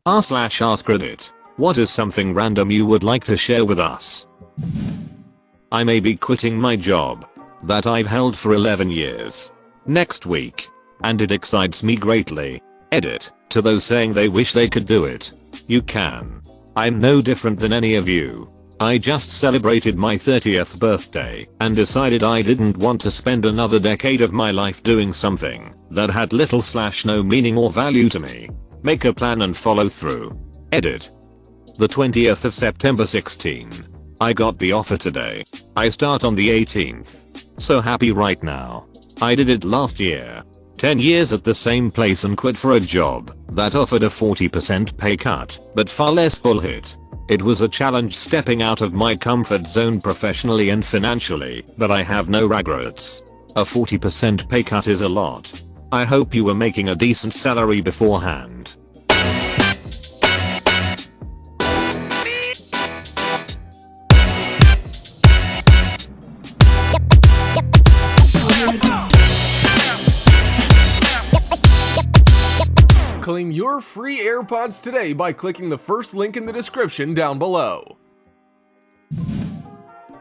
r/AskReddit. What is something random you would like to share with us? I may be quitting my job that I've held for 11 years next week, and it excites me greatly. Edit. To those saying they wish they could do it, you can. I'm no different than any of you. I just celebrated my 30th birthday and decided I didn't want to spend another decade of my life doing something that had little/no meaning or value to me. Make a plan and follow through. Edit. The 20th of September 16. I got the offer today. I start on the 18th. So happy right now. I did it last year. 10 years at the same place and quit for a job that offered a 40% pay cut, but far less bullshit. It was a challenge stepping out of my comfort zone professionally and financially, but I have no regrets. A 40% pay cut is a lot. I hope you were making a decent salary beforehand. Claim your free AirPods today by clicking the first link in the description down below.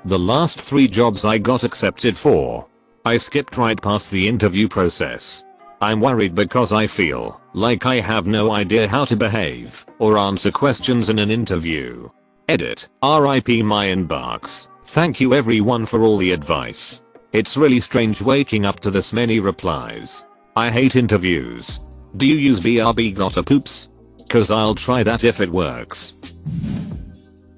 The last 3 jobs I got accepted for, I skipped right past the interview process. I'm worried because I feel like I have no idea how to behave or answer questions in an interview. Edit. RIP my inbox. Thank you everyone for all the advice. It's really strange waking up to this many replies. I hate interviews. Do you use BRB gotta poops? Cause I'll try that if it works.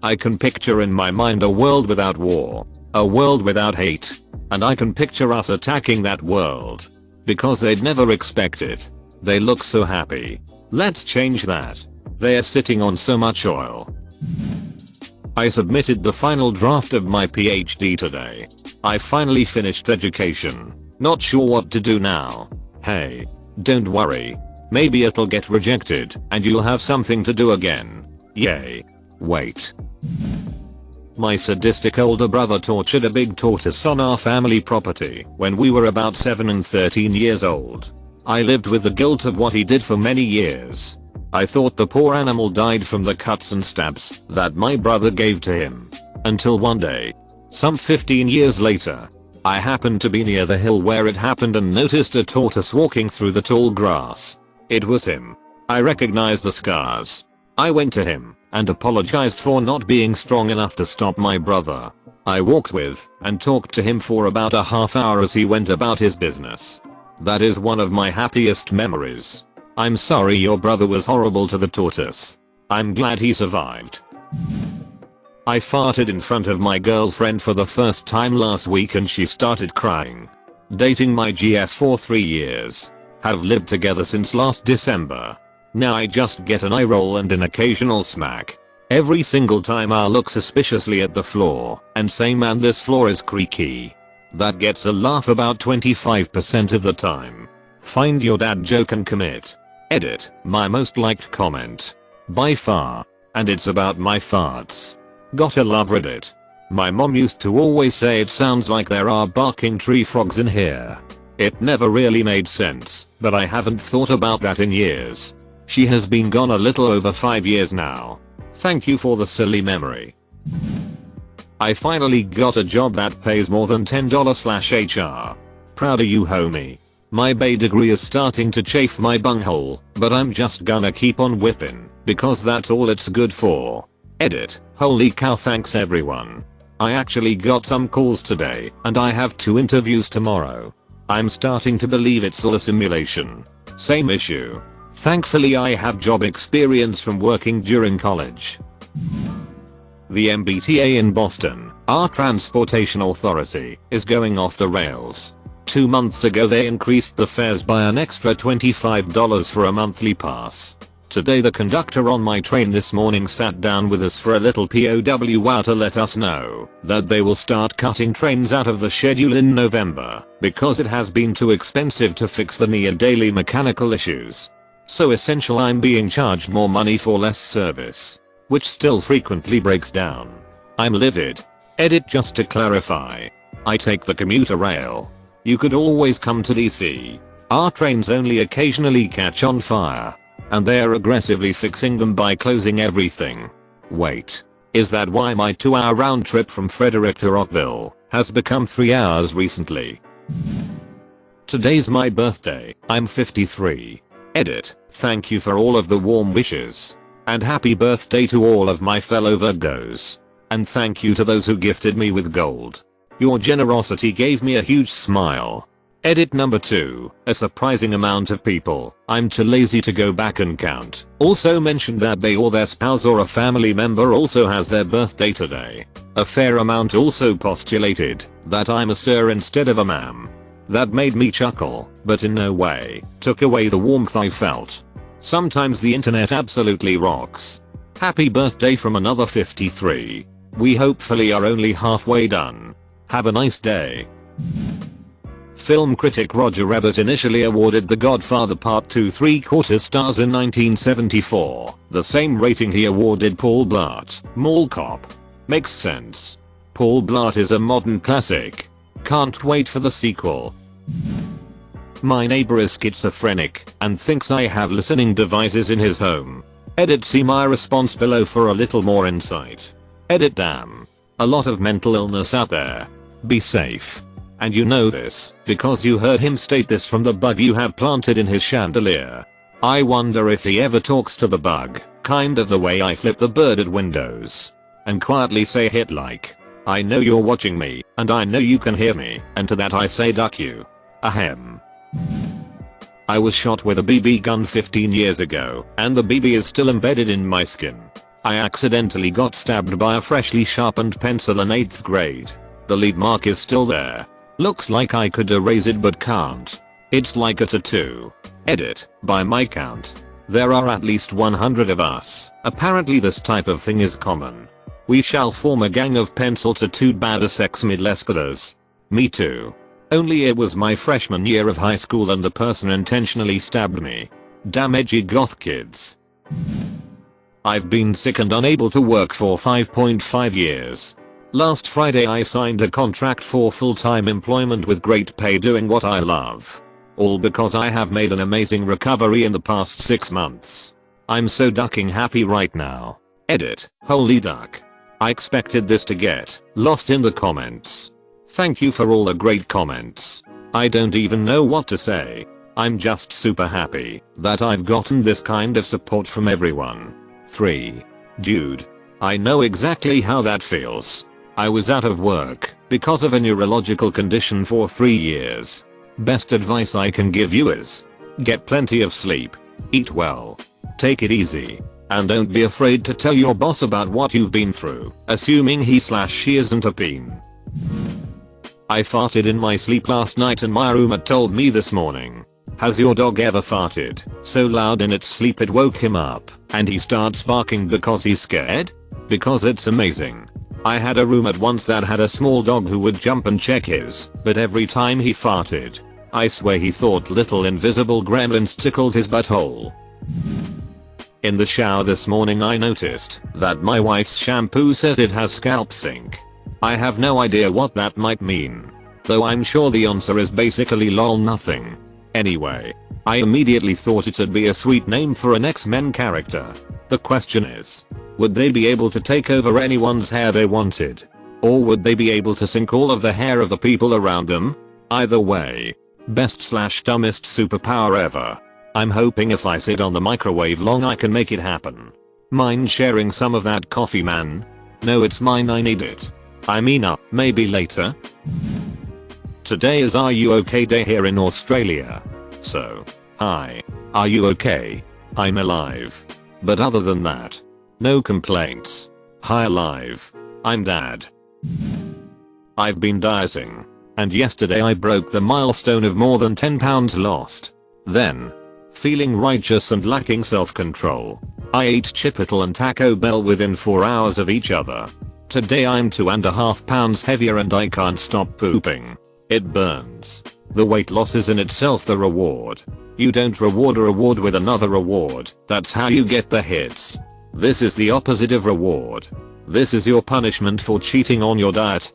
I can picture in my mind a world without war, a world without hate, and I can picture us attacking that world. Because they'd never expect it. They look so happy. Let's change that. They're sitting on so much oil. I submitted the final draft of my PhD today. I finally finished education. Not sure what to do now. Hey. Don't worry. Maybe it'll get rejected and you'll have something to do again. Yay. Wait. My sadistic older brother tortured a big tortoise on our family property when we were about 7 and 13 years old. I lived with the guilt of what he did for many years. I thought the poor animal died from the cuts and stabs that my brother gave to him. Until one day, some 15 years later, I happened to be near the hill where it happened and noticed a tortoise walking through the tall grass. It was him. I recognized the scars. I went to him and apologized for not being strong enough to stop my brother. I walked with and talked to him for about a half hour as he went about his business. That is one of my happiest memories. I'm sorry your brother was horrible to the tortoise. I'm glad he survived. I farted in front of my girlfriend for the first time last week and she started crying. Dating my GF for 3 years. Have lived together since last December. Now I just get an eye roll and an occasional smack. Every single time I'll look suspiciously at the floor and say man this floor is creaky. That gets a laugh about 25% of the time. Find your dad joke and commit. Edit. My most liked comment. By far. And it's about my farts. Gotta love Reddit. My mom used to always say it sounds like there are barking tree frogs in here. It never really made sense, but I haven't thought about that in years. She has been gone a little over 5 years now. Thank you for the silly memory. I finally got a job that pays more than $10/HR. Proud of you homie. My bay degree is starting to chafe my bunghole, but I'm just gonna keep on whipping, because that's all it's good for. Edit. Holy cow thanks everyone. I actually got some calls today and I have 2 interviews tomorrow. I'm starting to believe it's all a simulation. Same issue. Thankfully I have job experience from working during college. The MBTA in Boston, our transportation authority, is going off the rails. 2 months ago they increased the fares by an extra $25 for a monthly pass. Today the conductor on my train this morning sat down with us for a little powwow to let us know that they will start cutting trains out of the schedule in November because it has been too expensive to fix the near daily mechanical issues. So essentially I'm being charged more money for less service, which still frequently breaks down. I'm livid. Edit. Just to clarify, I take the commuter rail. You could always come to DC. Our trains only occasionally catch on fire. And they're aggressively fixing them by closing everything. Wait. Is that why my 2-hour round trip from Frederick to Rockville has become 3 hours recently? Today's my birthday. I'm 53. Edit. Thank you for all of the warm wishes. And happy birthday to all of my fellow Virgos. And thank you to those who gifted me with gold. Your generosity gave me a huge smile. Edit number 2. A surprising amount of people, I'm too lazy to go back and count, also mentioned that they or their spouse or a family member also has their birthday today. A fair amount also postulated that I'm a sir instead of a ma'am. That made me chuckle, but in no way took away the warmth I felt. Sometimes the internet absolutely rocks. Happy birthday from another 53. We hopefully are only halfway done. Have a nice day. Film critic Roger Ebert initially awarded The Godfather Part 2 3/4 stars in 1974, the same rating he awarded Paul Blart, Mall Cop. Makes sense. Paul Blart is a modern classic. Can't wait for the sequel. My neighbor is schizophrenic and thinks I have listening devices in his home. Edit. See my response below for a little more insight. Edit. Damn. A lot of mental illness out there. Be safe. And you know this because you heard him state this from the bug you have planted in his chandelier. I wonder if he ever talks to the bug, kind of the way I flip the bird at Windows and quietly say hit like. I know you're watching me, and I know you can hear me, and to that I say duck you. Ahem. I was shot with a BB gun 15 years ago, and the BB is still embedded in my skin. I accidentally got stabbed by a freshly sharpened pencil in 8th grade. The lead mark is still there. Looks like I could erase it but can't. It's like a tattoo. Edit. By my count, there are at least 100 of us. Apparently this type of thing is common. We shall form a gang of pencil tattooed badass midlescalers. Me too. Only it was my freshman year of high school and the person intentionally stabbed me. Damn edgy goth kids. I've been sick and unable to work for 5.5 years. Last Friday I signed a contract for full-time employment with great pay doing what I love. All because I have made an amazing recovery in the past 6 months. I'm so ducking happy right now. Edit. Holy duck. I expected this to get lost in the comments. Thank you for all the great comments. I don't even know what to say. I'm just super happy that I've gotten this kind of support from everyone. 3. Dude. I know exactly how that feels. I was out of work because of a neurological condition for 3 years. Best advice I can give you is get plenty of sleep, eat well, take it easy, and don't be afraid to tell your boss about what you've been through, assuming he/she isn't a peen. I farted in my sleep last night and my roommate told me this morning. Has your dog ever farted so loud in its sleep it woke him up and he starts barking because he's scared? Because it's amazing. I had a roommate once that had a small dog who would jump and check his, but every time he farted, I swear he thought little invisible gremlins tickled his butthole. In the shower this morning I noticed that my wife's shampoo says it has scalp sync. I have no idea what that might mean, though I'm sure the answer is basically lol nothing. Anyway, I immediately thought it'd be a sweet name for an X-Men character. The question is, would they be able to take over anyone's hair they wanted? Or would they be able to sync all of the hair of the people around them? Either way, best/dumbest superpower ever. I'm hoping if I sit on the microwave long I can make it happen. Mind sharing some of that coffee, man? No, it's mine, I need it. I mean maybe later? Today is Are You OK Day here in Australia. So, hi. Are you okay? I'm alive. But other than that, no complaints. Hi alive. I'm dad. I've been dieting. And yesterday I broke the milestone of more than 10 pounds lost. Then, feeling righteous and lacking self-control, I ate Chipotle and Taco Bell within 4 hours of each other. Today I'm 2.5 pounds heavier and I can't stop pooping. It burns. The weight loss is in itself the reward. You don't reward a reward with another reward. That's how you get the hits. This is the opposite of reward. This is your punishment for cheating on your diet.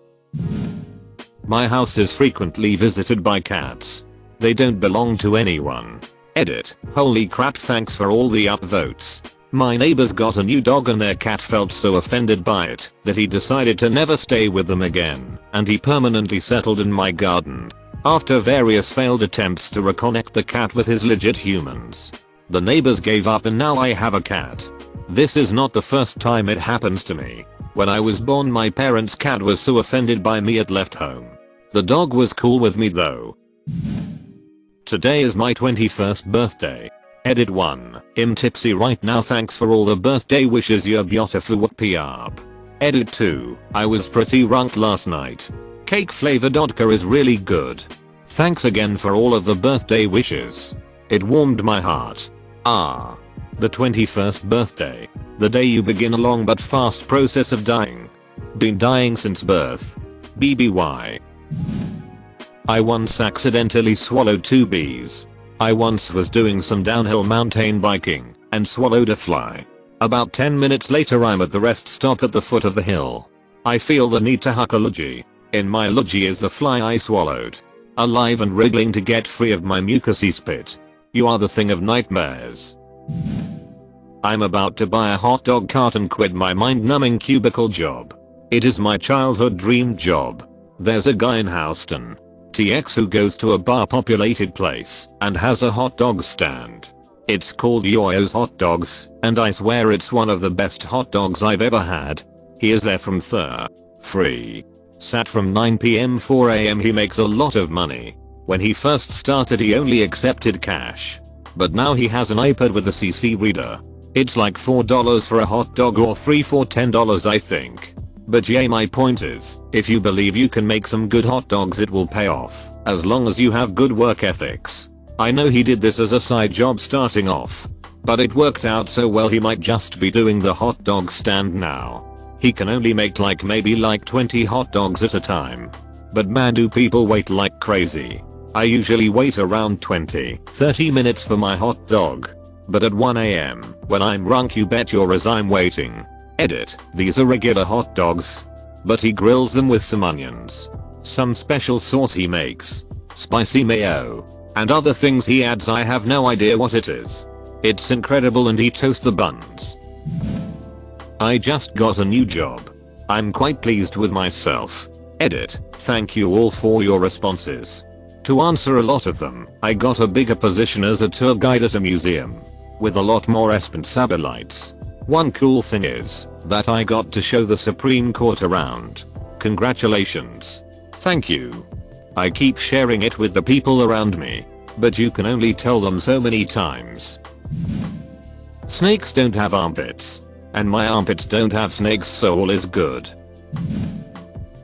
My house is frequently visited by cats. They don't belong to anyone. Edit. Holy crap, thanks for all the upvotes. My neighbors got a new dog and their cat felt so offended by it that he decided to never stay with them again, and he permanently settled in my garden. After various failed attempts to reconnect the cat with his legit humans, the neighbors gave up and now I have a cat. This is not the first time it happens to me. When I was born, my parents' cat was so offended by me it left home. The dog was cool with me though. Today is my 21st birthday. Edit 1. I'm tipsy right now, thanks for all the birthday wishes, you're beautiful, whoop up. Edit 2. I was pretty drunk last night. Cake flavored vodka is really good. Thanks again for all of the birthday wishes. It warmed my heart. The 21st birthday. The day you begin a long but fast process of dying. Been dying since birth. BBY. I once accidentally swallowed 2 bees. I once was doing some downhill mountain biking and swallowed a fly. About 10 minutes later I'm at the rest stop at the foot of the hill. I feel the need to huck a loogie. In my loogie is the fly I swallowed. Alive and wriggling to get free of my mucousy spit. You are the thing of nightmares. I'm about to buy a hot dog cart and quit my mind-numbing cubicle job. It is my childhood dream job. There's a guy in Houston, TX, who goes to a bar-populated place and has a hot dog stand. It's called Yoyo's Hot Dogs, and I swear it's one of the best hot dogs I've ever had. He is there from free. Sat from 9 PM 4 AM. He makes a lot of money. When he first started he only accepted cash. But now he has an iPad with a CC reader. It's like $4 for a hot dog or $3 for $10 I think. But yeah, my point is, if you believe you can make some good hot dogs it will pay off, as long as you have good work ethics. I know he did this as a side job starting off, but it worked out so well he might just be doing the hot dog stand now. He can only make maybe 20 hot dogs at a time. But man, do people wait like crazy. I usually wait around 20-30 minutes for my hot dog. But at 1 AM, when I'm drunk, you bet your ass I'm waiting. Edit. These are regular hot dogs. But he grills them with some onions, some special sauce he makes, spicy mayo, and other things he adds. I have no idea what it is. It's incredible, and he toasts the buns. I just got a new job. I'm quite pleased with myself. Edit. Thank you all for your responses. To answer a lot of them, I got a bigger position as a tour guide at a museum, with a lot more responsabilities. One cool thing is that I got to show the Supreme Court around. Congratulations. Thank you. I keep sharing it with the people around me, but you can only tell them so many times. Snakes don't have armpits, and my armpits don't have snakes, so all is good.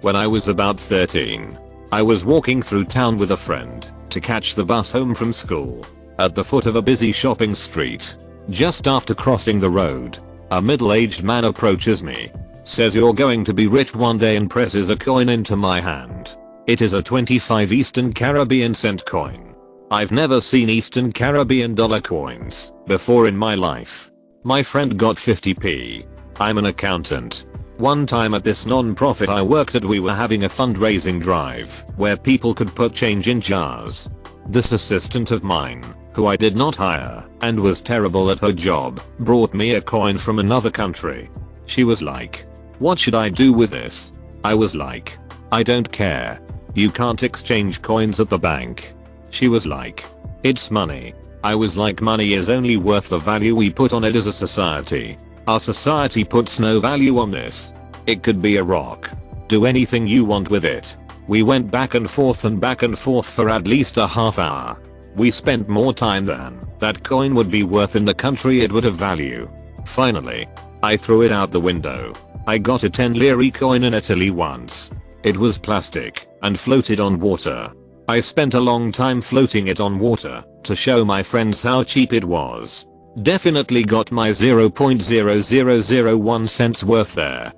When I was about 13, I was walking through town with a friend to catch the bus home from school. At the foot of a busy shopping street, just after crossing the road, a middle-aged man approaches me, says you're going to be rich one day, and presses a coin into my hand. It is a 25 Eastern Caribbean cent coin. I've never seen Eastern Caribbean dollar coins before in my life. My friend got 50p. I'm an accountant. One time at this non-profit I worked at, we were having a fundraising drive where people could put change in jars. This assistant of mine, who I did not hire and was terrible at her job, brought me a coin from another country. She was like, "What should I do with this?" I was like, "I don't care. You can't exchange coins at the bank." She was like, "It's money." I was like, "Money is only worth the value we put on it as a society. Our society puts no value on this. It could be a rock. Do anything you want with it." We went back and forth for at least a half hour. We spent more time than that coin would be worth in the country it would have value. Finally, I threw it out the window. I got a 10 lire coin in Italy once. It was plastic and floated on water. I spent a long time floating it on water to show my friends how cheap it was. Definitely got my 0.0001 cents worth there.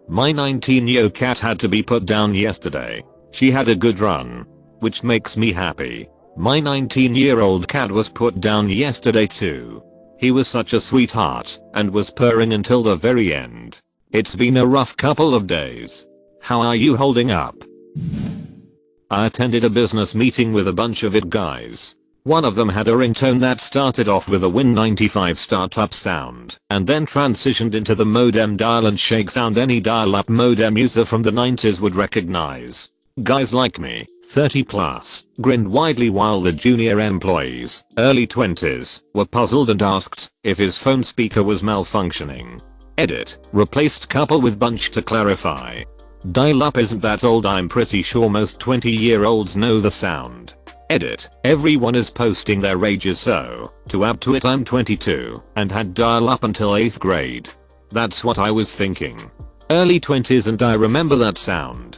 My 19-year-old cat had to be put down yesterday. She had a good run, which makes me happy. My 19-year-old cat was put down yesterday too. He was such a sweetheart and was purring until the very end. It's been a rough couple of days. How are you holding up? I attended a business meeting with a bunch of it guys. One of them had a ringtone that started off with a Win95 startup sound and then transitioned into the modem dial and shake sound any dial-up modem user from the 90s would recognize. Guys like me, 30 plus, grinned widely while the junior employees, early 20s, were puzzled and asked if his phone speaker was malfunctioning. Edit, replaced couple with bunch to clarify. Dial-up isn't that old, I'm pretty sure most 20-year-olds know the sound. Edit, everyone is posting their ages, so to add to it I'm 22 and had dial-up until 8th grade. That's what I was thinking. Early 20s and I remember that sound.